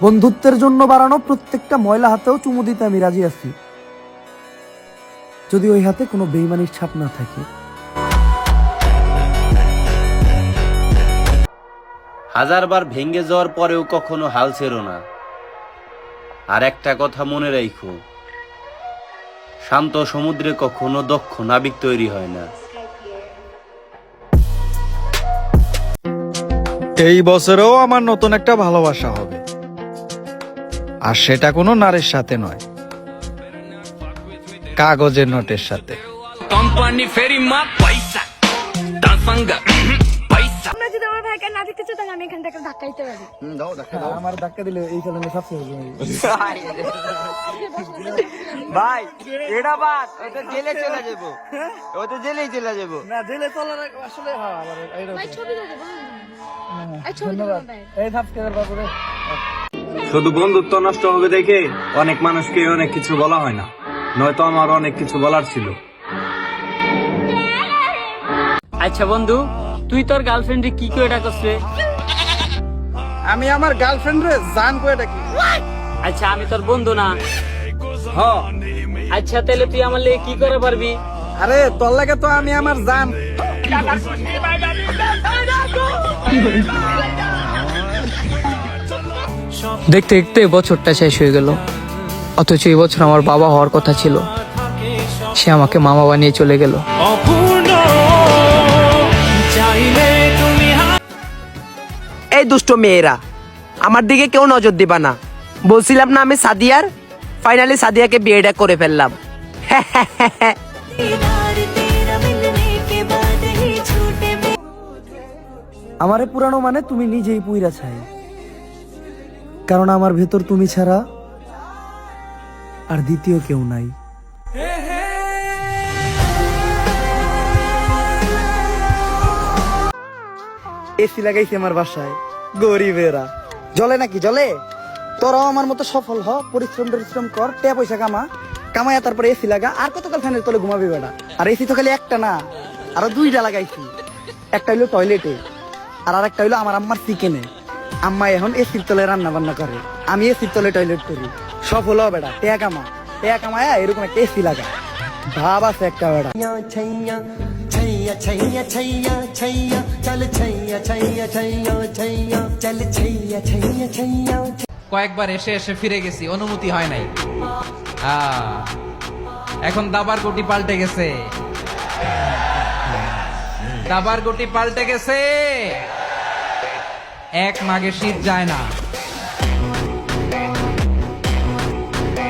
বন্ধুত্বের জন্য বাড়ানো প্রত্যেকটা ময়লা হাতেও চুমু দিতে আমি রাজি আছি, যদি ওই হাতে কোনো বেইমানির ছাপ না থাকে। হাজারবার ভেঙে যাওয়ার পরেও কখনো হাল ছেড়ো না। আর একটা কথা মনে রাখো, শান্ত সমুদ্রে কখনো দক্ষ নাবিক তৈরি হয় না। এই বছরেও আমার নতুন একটা ভালোবাসা হবে, আর সেটা কোনো নারীর সাথে নয়, কাগজের নোটের সাথে। কোম্পানি ফেরি মা পয়সা দাসঙ্গা পয়সা। আমরা যদি আমার ভাইকে না দেখতে চাই তাহলে আমি এখান থেকে ধাক্কা দিতে পারি। আমার ধাক্কা দিলে এই কারণে সবচেয়ে ভাই এটা বাদ, ওটা জেলে চলে যাবো, ওটা জেলেই চলে যাবো। না জেলে চলার আসলে ভাই ছবি তুলতে বলুন। এই ছবি তুলতে ভাই। এই সাবস্ক্রাইবার বাবুরে শুধু বন্ধুত্ব নষ্ট হবে দেখে অনেক মানুষকে অনেক কিছু বলা হয় না, নয়তো আমার অনেক কিছু বলার ছিল। আচ্ছা বন্ধু, তুই তোর গার্লফ্রেন্ডে কি করে ডাকছ রে? আমি আমার গার্লফ্রেন্ড রে জান করে ডাকি। আচ্ছা আমি তোর বন্ধু না? হ্যাঁ। আচ্ছা তাহলে তুই আমার লেগে কি করে পারবি? আরে তোর লাগে তো আমি আমার জান। দেখতে দেখতে বছরটা শেষ হয়ে গেল, অথচ এই বছর আমার বাবা হওয়ার কথা ছিল, সে আমাকে মামা বানিয়ে চলে গেল। এই দুষ্ট মেয়েরা, আমার দিকে কেউ নজর দিবা না। বলছিলাম না আমি সাদিয়ার, ফাইনালি সাদিয়াকে বিয়েটা করে ফেললাম। আমারে পুরানো মানে তুমি নিজেই পুইরা ছাই, কারণ আমার ভেতর তুমি ছাড়া আর দ্বিতীয় কেউ নাই। এসি লাগাইছে আমার বাসায়, গরিবেরা। জলে নাকি জলে? তোরাও আমার মতো সফল হ, পরিশ্রম কর, টাকা পয়সা কামায়া তারপরে এসি লাগা। আর কতকাল ফ্যানের তলে ঘুমাবি বেটা? আর এসি তো খালি একটা না, আরো দুইটা লাগাইছি। একটা হইলো টয়লেটে, আর একটা হইলো আমার আম্মার চিকেনে। আম্মা এখন এসির তলে রান্না বান্না করে, আমি এসির তলে টয়লেট করি। সফল হ বেটা, টাকা কামায়া এরকম একটা এসি লাগা, ভাব আছে একটা বেটা। কয়েকবার এসে এসে ফিরে গেছি, অনুমতি হয় নাই। এখন দাবার গুটি পাল্টে গেছে, দাবার গুটি পাল্টে গেছে। এক মাঘে শীত যায় না।